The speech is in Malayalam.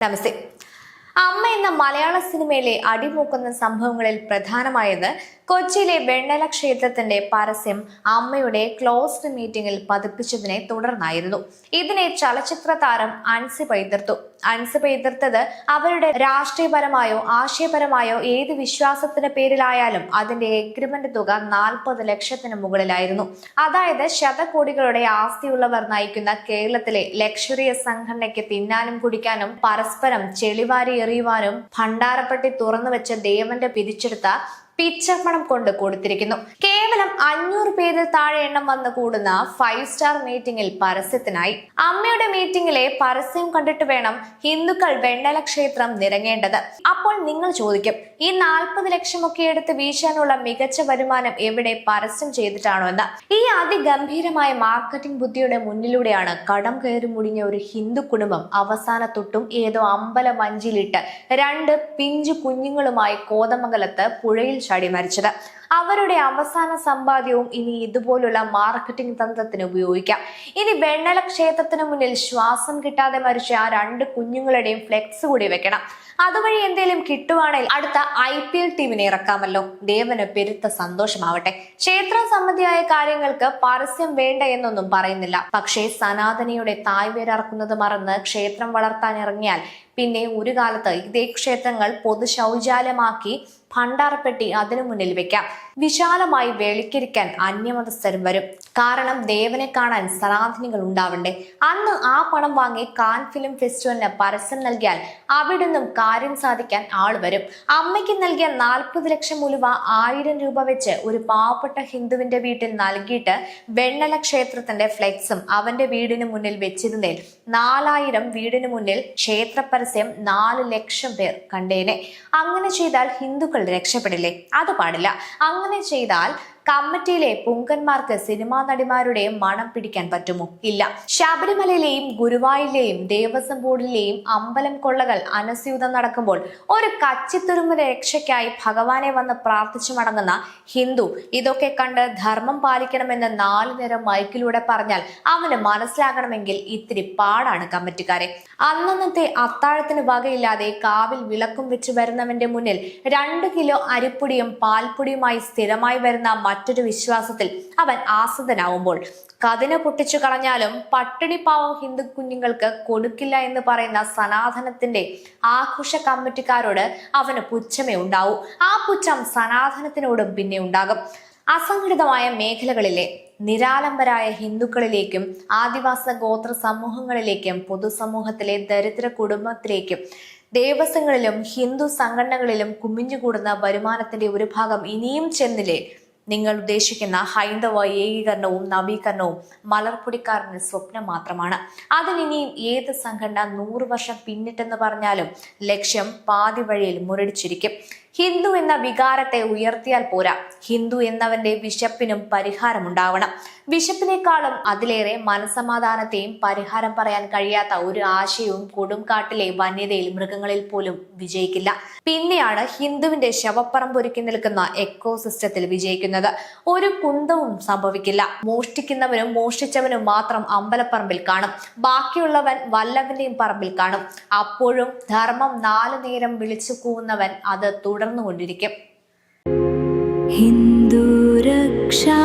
നമസ്തേ. അമ്മ എന്ന മലയാള സിനിമയിലെ അടിമൂക്കുന്ന സംഭവങ്ങളിൽ പ്രധാനമായത് കൊച്ചിയിലെ വെണ്ണല ക്ഷേത്രത്തിന്റെ പരസ്യം അമ്മയുടെ ക്ലോസ്ഡ് മീറ്റിംഗിൽ പതിപ്പിച്ചതിനെ തുടർന്നായിരുന്നു. ഇതിനെ ചലച്ചിത്ര താരം അൻസിബ എതിർത്തു. അൻസിബ എതിർത്തത് അവരുടെ രാഷ്ട്രീയപരമായോ ആശയപരമായോ ഏത് വിശ്വാസത്തിന്റെ പേരിലായാലും അതിന്റെ എഗ്രിമെന്റ് തുക 40 ലക്ഷത്തിന് മുകളിലായിരുന്നു. അതായത് ശതകോടികളുടെ ആസ്തിയുള്ളവർ നയിക്കുന്ന കേരളത്തിലെ ലക്ഷറിയസ് സംഘടനയ്ക്ക് തിന്നാനും കുടിക്കാനും പരസ്പരം ചെളിവാരി എറിയുവാനും ഭണ്ഡാരപ്പെട്ടി തുറന്നു വെച്ച ദേവന്റെ പിരിച്ചെടുത്ത പിച്ചപ്പണം കൊണ്ട് കൊടുത്തിരിക്കുന്നു. കേവലം 500 പേരിൽ താഴെ എണ്ണം വന്ന് കൂടുന്ന 5 സ്റ്റാർ മീറ്റിംഗിൽ പരസ്യത്തിനായി. അമ്മയുടെ മീറ്റിംഗിലെ പരസ്യം കണ്ടിട്ട് വേണം ഹിന്ദുക്കൾ വെണ്ണല ക്ഷേത്രം നിരങ്ങേണ്ടത്. അപ്പോൾ നിങ്ങൾ ചോദിക്കും, ഈ 40 ലക്ഷമൊക്കെ എടുത്ത് വീശാനുള്ള മികച്ച വരുമാനം എവിടെ, പരസ്യം ചെയ്തിട്ടാണോ എന്ന്? ഈ അതിഗംഭീരമായ മാർക്കറ്റിംഗ് ബുദ്ധിയുടെ മുന്നിലൂടെയാണ് കടം കയറി മുടിഞ്ഞ ഒരു ഹിന്ദു കുടുംബം അവസാനത്തൊട്ടും ഏതോ അമ്പല വഞ്ചിയിലിട്ട് 2 പിഞ്ചു കുഞ്ഞുങ്ങളുമായി കോതമംഗലത്ത് പുഴയിൽ ചാടി മരിച്ചത്. അവരുടെ അവസാന സമ്പാദ്യവും ഇനി ഇതുപോലുള്ള മാർക്കറ്റിംഗ് തന്ത്രത്തിന് ഉപയോഗിക്കാം. ഇനി വെണ്ണല ക്ഷേത്രത്തിന് മുന്നിൽ ശ്വാസം കിട്ടാതെ മരിച്ച ആ 2 കുഞ്ഞുങ്ങളുടെയും ഫ്ലെക്സ് കൂടി വെക്കണം. അതുവഴി എന്തെങ്കിലും കിട്ടുവാണെങ്കിൽ അടുത്ത IPL ടീമിനെ ഇറക്കാമല്ലോ. ദേവന് പെരുത്ത സന്തോഷമാവട്ടെ. ക്ഷേത്ര സംബന്ധിയായ കാര്യങ്ങൾക്ക് പരസ്യം വേണ്ട എന്നൊന്നും പറയുന്നില്ല. പക്ഷേ സനാതനിയുടെ തായ്വേരറക്കുന്നത് മറന്ന് ക്ഷേത്രം വളർത്താൻ ഇറങ്ങിയാൽ പിന്നെ ഒരു കാലത്ത് ഇതേ ക്ഷേത്രങ്ങൾ പൊതു ശൗചാലയമാക്കി ഭണ്ഡാരപ്പെട്ടി അതിനു മുന്നിൽ വെക്കാം. വിശാലമായി വേളിക്കരിക്കാൻ അന്യമതസ്ഥരും വരും. കാരണം ദേവനെ കാണാൻ സനാതനികൾ ഉണ്ടാവണ്ടേ. അന്ന് ആ പണം വാങ്ങി കാൻ ഫിലിം ഫെസ്റ്റിവലിന് പരസ്യം നൽകിയാൽ അവിടുന്നും കാര്യം സാധിക്കാൻ ആൾ വരും. അമ്മയ്ക്ക് നൽകിയ 40 ലക്ഷം ഉലുവ 1000 രൂപ വെച്ച് ഒരു പാവപ്പെട്ട ഹിന്ദുവിന്റെ വീട്ടിൽ നൽകിയിട്ട് വെണ്ണല ക്ഷേത്രത്തിന്റെ ഫ്ലെക്സും അവന്റെ വീടിന് മുന്നിൽ വെച്ചിരുന്നേൽ 4000 വീടിന് മുന്നിൽ ക്ഷേത്ര പരസ്യം 4 ലക്ഷം പേർ കണ്ടേനെ. അങ്ങനെ ചെയ്താൽ ഹിന്ദുക്കൾ രക്ഷപ്പെടില്ലേ? അത് പാടില്ല. അങ്ങനെ ചെയ്താൽ കമ്മിറ്റിയിലെ പുങ്കന്മാർക്ക് സിനിമാ നടിമാരുടെ മണം പിടിക്കാൻ പറ്റുമോ? ഇല്ല. ശബരിമലയിലെയും ഗുരുവായൂരിലെയും ദേവസ്വം ബോർഡിലെയും അമ്പലം കൊള്ളകൾ അനസ്യൂതം നടക്കുമ്പോൾ ഒരു കച്ചിത്തുരുമ്പ് രക്ഷയ്ക്കായി ഭഗവാനെ വന്ന് പ്രാർത്ഥിച്ചു മടങ്ങുന്ന ഹിന്ദു ഇതൊക്കെ കണ്ട് ധർമ്മം പാലിക്കണമെന്ന് 4 നേരം മൈക്കിലൂടെ പറഞ്ഞാൽ അവന് മനസ്സിലാകണമെങ്കിൽ ഇത്തിരി പാടാണ് കമ്മിറ്റിക്കാരെ. അന്നന്നത്തെ അത്താഴത്തിന് വകയില്ലാതെ കാവിൽ വിളക്കും വെച്ച് വരുന്നവന്റെ മുന്നിൽ 2 കിലോ അരിപ്പൊടിയും പാൽപ്പൊടിയുമായി സ്ഥിരമായി വരുന്ന മറ്റൊരു വിശ്വാസത്തിൽ അവൻ ആസതനാവുമ്പോൾ കതിന പൊട്ടിച്ചു കളഞ്ഞാലും പട്ടിണി പാവം ഹിന്ദു കുഞ്ഞുങ്ങൾക്ക് കൊടുക്കില്ല എന്ന് പറയുന്ന സനാതനത്തിന്റെ ആഘോഷ കമ്മിറ്റിക്കാരോട് അവന് പുച്ഛമേ ഉണ്ടാവൂ. ആ പുച്ഛം സനാതനത്തിനോടും പിന്നെ ഉണ്ടാകും. അസംഘടിതമായ മേഖലകളിലെ നിരാലംബരായ ഹിന്ദുക്കളിലേക്കും ആദിവാസ ഗോത്ര സമൂഹങ്ങളിലേക്കും പൊതുസമൂഹത്തിലെ ദരിദ്ര കുടുംബത്തിലേക്കും ദേവസ്വങ്ങളിലും ഹിന്ദു സംഘടനകളിലും കുമിഞ്ഞുകൂടുന്ന വരുമാനത്തിന്റെ ഒരു ഭാഗം ഇനിയും ചെന്നില്ലേ? നിങ്ങൾ ഉദ്ദേശിക്കുന്ന ഹൈന്ദവ ഏകീകരണവും നവീകരണവും മലർപ്പൊടിക്കാരന് സ്വപ്നം മാത്രമാണ്. അതിനിനിയും ഏത് സംഘടന 100 വർഷം പിന്നിട്ടെന്ന് പറഞ്ഞാലും ലക്ഷ്യം പാതി വഴിയിൽ മുരടിച്ചിരിക്കും. ഹിന്ദു എന്ന വികാരത്തെ ഉയർത്തിയാൽ പോരാ, ഹിന്ദു എന്നവന്റെ വിശപ്പിനും പരിഹാരമുണ്ടാവണം. വിശപ്പിനേക്കാളും അതിലേറെ മനസമാധാനത്തെയും പരിഹാരം പറയാൻ കഴിയാത്ത ഒരു ആശയവും കൊടുംകാട്ടിലെ വന്യതയിൽ മൃഗങ്ങളിൽ പോലും വിജയിക്കില്ല. പിന്നെയാണ് ഹിന്ദുവിന്റെ ശവപ്പറമ്പൊരുക്കി നിൽക്കുന്ന എക്കോസിസ്റ്റത്തിൽ വിജയിക്കുന്നത്. ഒരു കുന്തവും സംഭവിക്കില്ല. മോഷ്ടിക്കുന്നവനും മോഷ്ടിച്ചവനും മാത്രം അമ്പലപ്പറമ്പിൽ കാണും. ബാക്കിയുള്ളവൻ വല്ലവന്റെയും പറമ്പിൽ കാണും. അപ്പോഴും ധർമ്മം 4 നേരം വിളിച്ചു കൂവുന്നവൻ അത് തുടർന്നുകൊണ്ടിരിക്കും. ഹിന്ദു രക്ഷാ